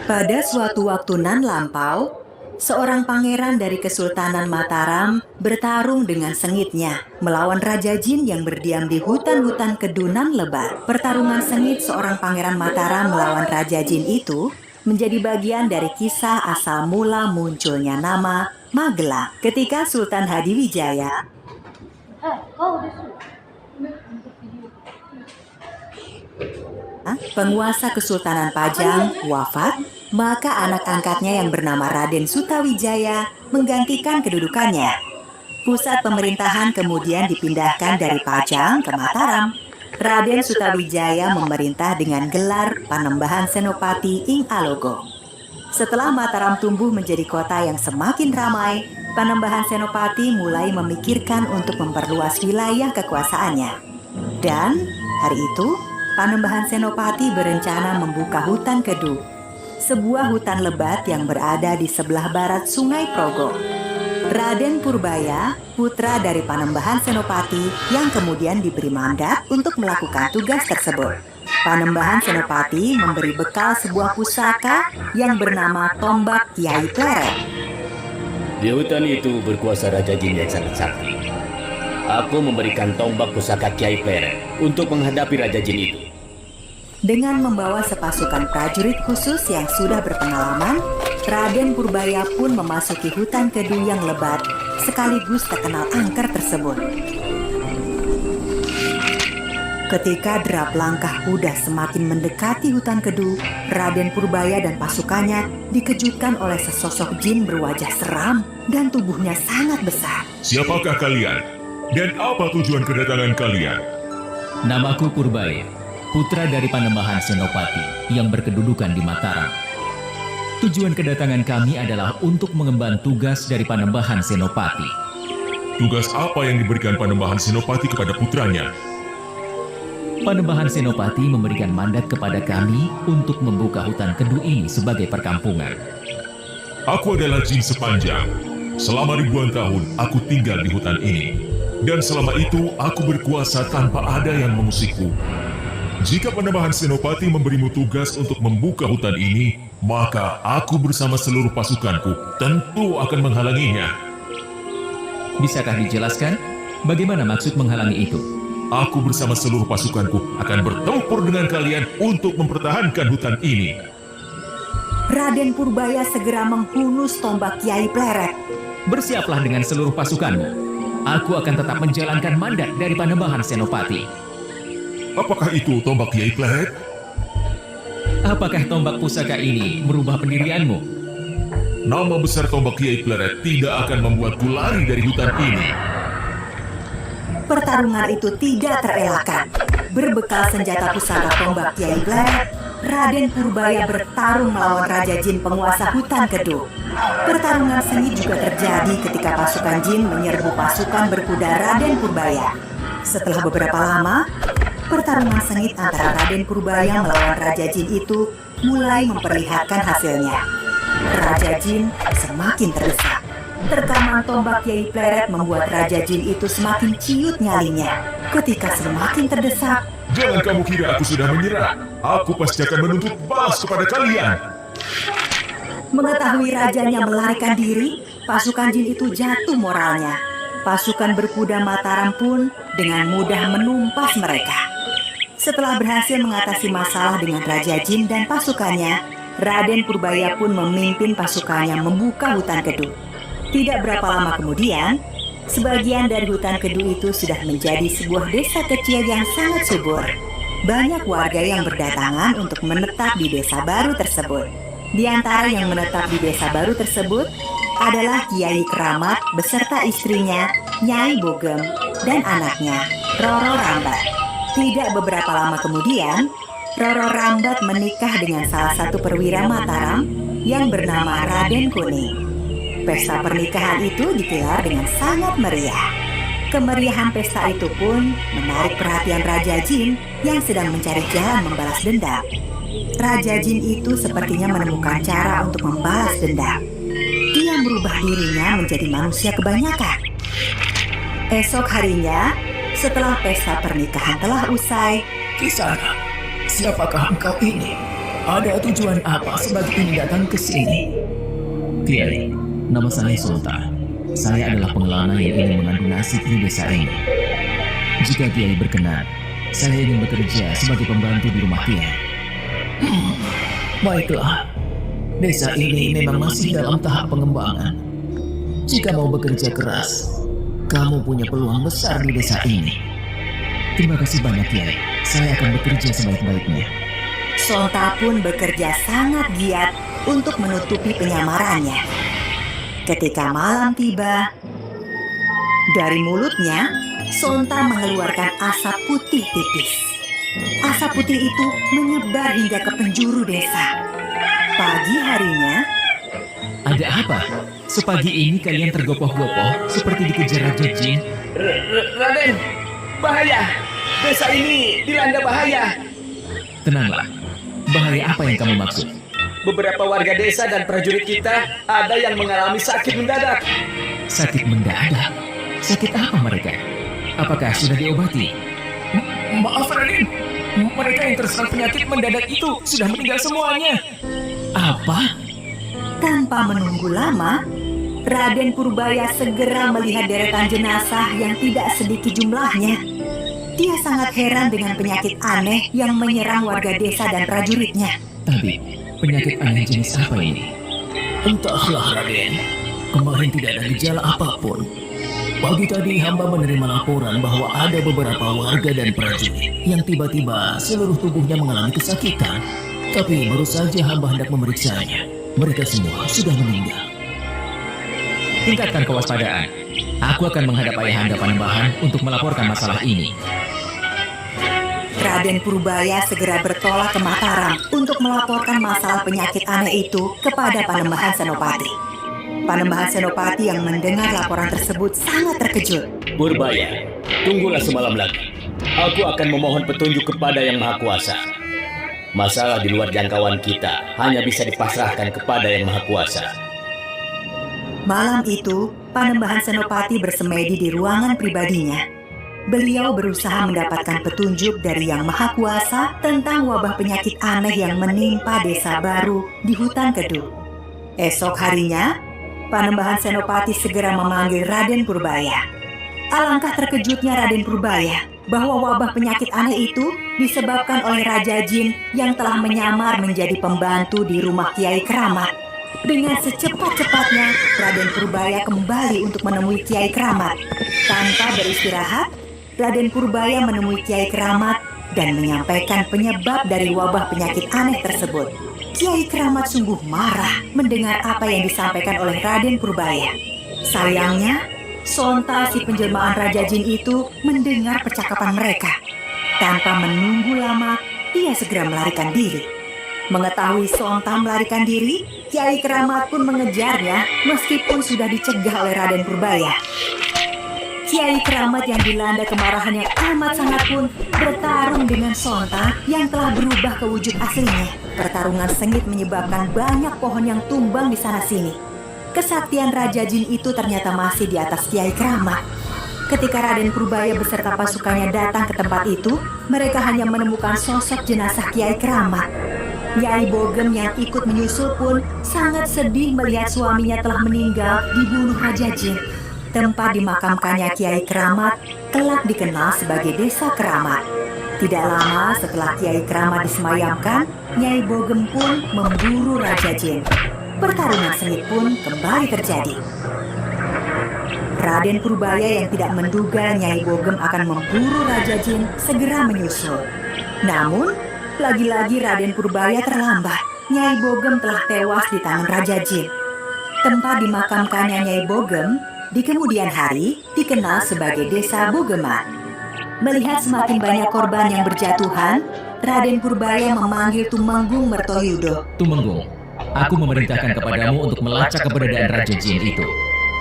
Pada suatu waktu nan lampau, seorang pangeran dari Kesultanan Mataram bertarung dengan sengitnya melawan Raja Jin yang berdiam di hutan-hutan kedunan lebat. Pertarungan sengit seorang pangeran Mataram melawan Raja Jin itu menjadi bagian dari kisah asal mula munculnya nama Magelang. Ketika Sultan Hadiwijaya penguasa Kesultanan Pajang wafat, maka anak angkatnya yang bernama Raden Sutawijaya menggantikan kedudukannya. Pusat pemerintahan kemudian dipindahkan dari Pajang ke Mataram. Raden Sutawijaya memerintah dengan gelar Panembahan Senopati ing Alogo. Setelah Mataram tumbuh menjadi kota yang semakin ramai, Panembahan Senopati mulai memikirkan untuk memperluas wilayah kekuasaannya. Dan hari itu, Panembahan Senopati berencana membuka hutan Kedu, sebuah hutan lebat yang berada di sebelah barat Sungai Progo. Raden Purbaya, putra dari Panembahan Senopati yang kemudian diberi mandat untuk melakukan tugas tersebut. Panembahan Senopati memberi bekal sebuah pusaka yang bernama Tombak Kiai Pleret. Di hutan itu berkuasa Raja Jin yang sangat sakti. Aku memberikan tombak pusaka Kiai Pleret untuk menghadapi Raja Jin itu. Dengan membawa sepasukan prajurit khusus yang sudah berpengalaman, Raden Purbaya pun memasuki hutan Kedu yang lebat, sekaligus terkenal angker tersebut. Ketika derap langkah kuda semakin mendekati hutan Kedu, Raden Purbaya dan pasukannya dikejutkan oleh sesosok jin berwajah seram dan tubuhnya sangat besar. Siapakah kalian? Dan apa tujuan kedatangan kalian? Namaku Purbaya, putra dari Panembahan Senopati yang berkedudukan di Mataram. Tujuan kedatangan kami adalah untuk mengemban tugas dari Panembahan Senopati. Tugas apa yang diberikan Panembahan Senopati kepada putranya? Panembahan Senopati memberikan mandat kepada kami untuk membuka hutan Kedu ini sebagai perkampungan. Aku adalah jin sepanjang. Selama ribuan tahun aku tinggal di hutan ini. Dan selama itu aku berkuasa tanpa ada yang mengusikku. Jika Panembahan Senopati memberimu tugas untuk membuka hutan ini, maka aku bersama seluruh pasukanku tentu akan menghalanginya. Bisakah dijelaskan bagaimana maksud menghalangi itu? Aku bersama seluruh pasukanku akan bertempur dengan kalian untuk mempertahankan hutan ini. Raden Purbaya segera menghunus tombak Kiai Pleret. Bersiaplah dengan seluruh pasukanmu. Aku akan tetap menjalankan mandat dari Panembahan Senopati. Apakah itu tombak Kiai Pleret? Apakah tombak pusaka ini merubah pendirianmu? Nama besar tombak Kiai Pleret tidak akan membuatku lari dari hutan ini. Pertarungan itu tidak terelakkan. Berbekal senjata pusaka tombak Kiai Pleret, Raden Purbaya bertarung melawan Raja Jin penguasa hutan Kedu. Pertarungan sengit juga terjadi ketika pasukan jin menyerbu pasukan berkuda Raden Purbaya. Setelah beberapa lama, pertarungan sengit antara Raden Purbaya melawan Raja Jin itu mulai memperlihatkan hasilnya. Raja Jin semakin terdesak. Terkaman tombak Kiai Pleret membuat Raja Jin itu semakin ciut nyalinya. Ketika semakin terdesak, Jangan kamu kira aku sudah menyerah. Aku pasti akan menuntut balas kepada kalian. mengetahui rajanya melarikan diri, pasukan jin itu jatuh moralnya. Pasukan berkuda Mataram pun dengan mudah menumpas mereka. Setelah berhasil mengatasi masalah dengan Raja Jin dan pasukannya, Raden Purbaya pun memimpin pasukannya membuka hutan Kedu. Tidak berapa lama kemudian, sebagian dari hutan Kedu itu sudah menjadi sebuah desa kecil yang sangat subur. Banyak warga yang berdatangan untuk menetap di desa baru tersebut. Di antara yang menetap di desa baru tersebut adalah Kiai Keramat beserta istrinya, Nyai Bogem, dan anaknya, Roro Rambat. Tidak beberapa lama kemudian, Roro Rambat menikah dengan salah satu perwira Mataram yang bernama Raden Kuning. Pesta pernikahan itu digelar dengan sangat meriah. Kemeriahan pesta itu pun menarik perhatian Raja Jin yang sedang mencari jalan membalas dendam. Raja Jin itu sepertinya menemukan cara untuk membalas dendam. Dia merubah dirinya menjadi manusia kebanyakan. Esok harinya, setelah pesta pernikahan telah usai, Kisana, siapakah engkau ini? Ada tujuan apa sebaiknya datang ke sini? Kiai, nama saya Sultan. Saya adalah pengelana yang ingin mengadu nasib di desa ini. Jika Kiai berkenan, saya ingin bekerja sebagai pembantu di rumah Kiai. Baiklah, desa ini memang masih dalam tahap pengembangan. Jika mau bekerja keras, kamu punya peluang besar di desa ini. Terima kasih banyak, Kiai. Saya akan bekerja sebaik-baiknya. Sonta pun bekerja sangat giat untuk menutupi penyamarannya. Ketika malam tiba, dari mulutnya, Sonta mengeluarkan asap putih tipis. Asap putih itu menyebar hingga ke penjuru desa. Pagi harinya, Ada apa? Sepagi ini kalian tergopoh-gopoh seperti dikejar Raja Jin. Raden, bahaya. Desa ini dilanda bahaya. Tenanglah. Bahaya apa yang kamu maksud? Beberapa warga desa dan prajurit kita ada yang mengalami sakit mendadak. Sakit mendadak? Sakit apa mereka? Apakah sudah diobati? Maaf Raden, mereka yang terserang penyakit mendadak itu sudah meninggal semuanya. Apa? tanpa menunggu lama, Raden Purbaya segera melihat deretan jenazah yang tidak sedikit jumlahnya. Dia sangat heran dengan penyakit aneh yang menyerang warga desa dan prajuritnya. Tapi, penyakit aneh jenis apa ini? Entahlah Raden, kemarin tidak ada gejala apapun. Pagi tadi hamba menerima laporan bahwa ada beberapa warga dan prajurit yang tiba-tiba seluruh tubuhnya mengalami kesakitan. Tapi baru saja hamba hendak memeriksanya. Mereka semua sudah meninggal. Tingkatkan kewaspadaan. Aku akan menghadap Ayahanda Panembahan untuk melaporkan masalah ini. Raden Purbaya segera bertolak ke Mataram untuk melaporkan masalah penyakit aneh itu kepada Panembahan Senopati. Panembahan Senopati yang mendengar laporan tersebut sangat terkejut. Purbaya, tunggulah semalam lagi. Aku akan memohon petunjuk kepada Yang Maha Kuasa. Masalah di luar jangkauan kita hanya bisa dipasrahkan kepada Yang Maha Kuasa. Malam itu, Panembahan Senopati bersemedi di ruangan pribadinya. Beliau berusaha mendapatkan petunjuk dari Yang Maha Kuasa tentang wabah penyakit aneh yang menimpa desa baru di hutan Kedu. Esok harinya, Panembahan Senopati segera memanggil Raden Purbaya. Alangkah terkejutnya Raden Purbaya bahwa wabah penyakit aneh itu disebabkan oleh Raja Jin yang telah menyamar menjadi pembantu di rumah Kiai Keramat. Dengan secepat-cepatnya, Raden Purbaya kembali untuk menemui Kiai Keramat. Tanpa beristirahat, Raden Purbaya menemui Kiai Keramat dan menyampaikan penyebab dari wabah penyakit aneh tersebut. Kiai Keramat sungguh marah mendengar apa yang disampaikan oleh Raden Purbaya. Sayangnya, Sonta si penjelmaan Raja Jin itu mendengar percakapan mereka. Tanpa menunggu lama, dia segera melarikan diri. Mengetahui Sonta melarikan diri, Kiai Keramat pun mengejarnya meskipun sudah dicegah oleh Raden Purbaya. Kiai Keramat yang dilanda kemarahan yang amat sangat pun bertarung dengan Sonta yang telah berubah ke wujud aslinya. Pertarungan sengit menyebabkan banyak pohon yang tumbang di sana-sini. Kesaktian Raja Jin itu ternyata masih di atas Kiai Keramat. Ketika Raden Purbaya beserta pasukannya datang ke tempat itu, mereka hanya menemukan sosok jenazah Kiai Keramat. Nyai Bogem yang ikut menyusul pun sangat sedih melihat suaminya telah meninggal dibunuh Raja Jin. Tempat dimakamkannya Kiai Keramat kelak dikenal sebagai Desa Keramat. Tidak lama setelah Kiai Keramat disemayamkan, Nyai Bogem pun memburu Raja Jin. Pertarungan sengit pun kembali terjadi. Raden Purbaya yang tidak menduga Nyai Bogem akan memburu Raja Jin segera menyusul. Namun, lagi-lagi Raden Purbaya terlambat. Nyai Bogem telah tewas di tangan Raja Jin. Tempat dimakamkannya Nyai Bogem di kemudian hari dikenal sebagai Desa Bogeman. Melihat semakin banyak korban yang berjatuhan, Raden Purbaya memanggil Tumenggung Mertoyudo. Tumenggung, aku memerintahkan kepadamu untuk melacak keberadaan Raja Jin itu.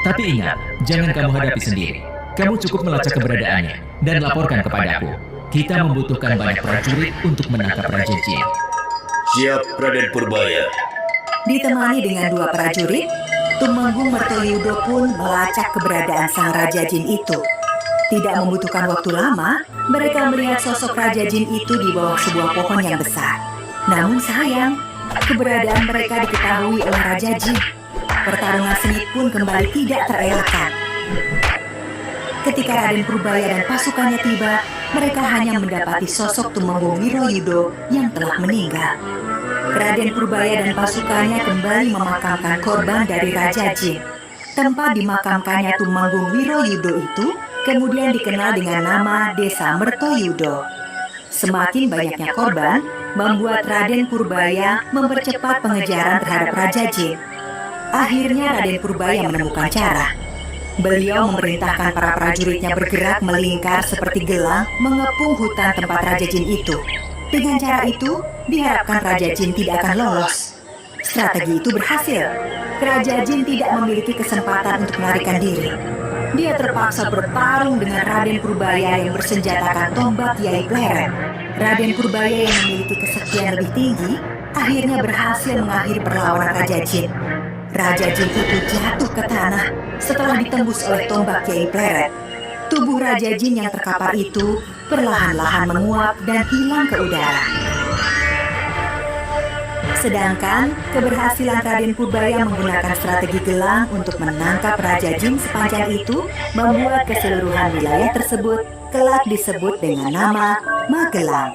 Tapi ingat, jangan kamu hadapi sendiri. Kamu cukup melacak keberadaannya dan laporkan kepadaku. Kita membutuhkan banyak prajurit untuk menangkap Raja Jin. Siap, Raden Purbaya. Ditemani dengan 2 prajurit, Tumenggung Mertoyudo pun melacak keberadaan sang Raja Jin itu. Tidak membutuhkan waktu lama, mereka melihat sosok Raja Jin itu di bawah sebuah pohon yang besar. Namun sayang, keberadaan mereka diketahui oleh Raja Jin. Pertarungan sengit pun kembali tidak terelakkan. Ketika Raden Purbaya dan pasukannya tiba, mereka hanya mendapati sosok Tumenggung Wiroyudo yang telah meninggal. Raden Purbaya dan pasukannya kembali memakamkan korban dari Raja Jin. Tempat dimakamkannya Tumenggung Wiroyudo itu kemudian dikenal dengan nama Desa Mertoyudo. Semakin banyaknya korban membuat Raden Purbaya mempercepat pengejaran terhadap Raja Jin. Akhirnya Raden Purbaya menemukan cara. Beliau memerintahkan para prajuritnya bergerak melingkar seperti gelang mengepung hutan tempat Raja Jin itu. Dengan cara itu, diharapkan Raja Jin tidak akan lolos. Strategi itu berhasil. Raja Jin tidak memiliki kesempatan untuk melarikan diri. Dia terpaksa bertarung dengan Raden Purbaya yang bersenjatakan tombak Yai Pleret. Raden Purbaya yang memiliki kesaktian lebih tinggi, akhirnya berhasil mengakhiri perlawanan Raja Jin. Raja Jin itu jatuh ke tanah setelah ditembus oleh tombak Yai Pleret. Tubuh Raja Jin yang terkapar itu perlahan-lahan menguap dan hilang ke udara. Sedangkan keberhasilan Raden Purbaya menggunakan strategi gelang untuk menangkap Raja Jin sepanjang itu membuat keseluruhan wilayah tersebut kelak disebut dengan nama Magelang.